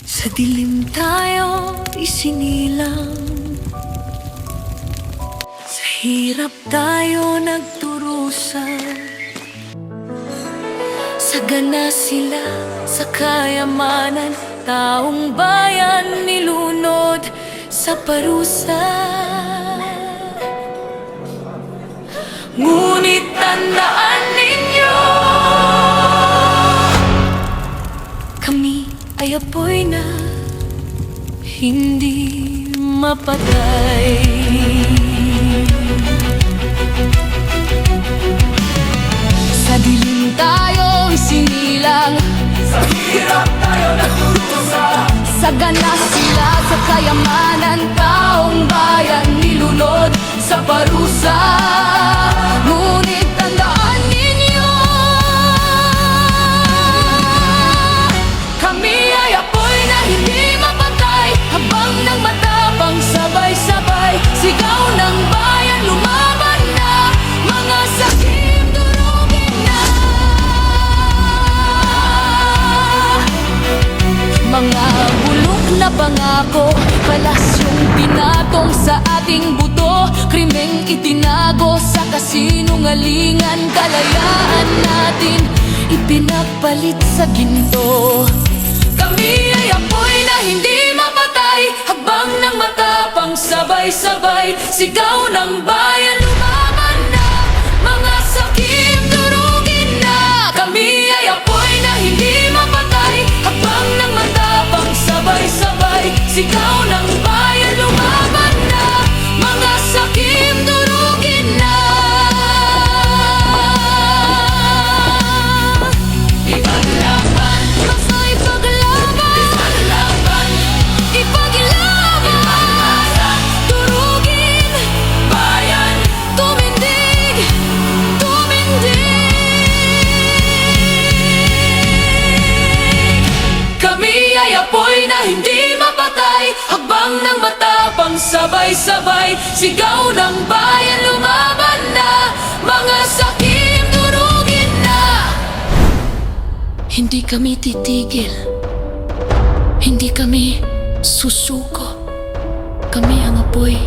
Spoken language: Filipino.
Sa dilim tayo isinilang, sa hirap tayo nagturusan, sagana sila sa kayamanan, taong bayan nilunod sa parusa. Ngunit tandaan ninyo, kami ay apoy na hindi mapatay. Sa dilim tayo isinilang, sa hirap tayo nagturusa, sagana sila sa kayamanan, taong bayan nilunod sa parusa. Ngunit tandaan ninyo, kami ay apoy na hindi mapatay, habang ng matapang sabay-sabay, sigaw ng bayan lumaban na, mga sakim durugin na. Mga bulok na pangako, palasyong pinatong sa ating buto, krimeng itinago sa kasinungalingan, kalayaan natin ipinagpalit sa ginto. Kami ay apoy na hindi mapatay, habang ng matapang sabay-sabay, sigaw ng bayan lumaban na, mga sakim durugin na. Kami ay apoy na hindi mapatay, habang ng matapang sabay-sabay, sigaw ng bayan lumaban na, mga sakim durugin na. Ipaglaban, ipaglaban, ipaglaban, durugin, bayan, tumindig, tumindig. Kami ay apoy na hindi mapatay, habang ng matapang sabay-sabay, sigaw ng bayan lumaban na, mga sakim durugin na. Hindi kami titigil, hindi kami susuko, kami ang apoy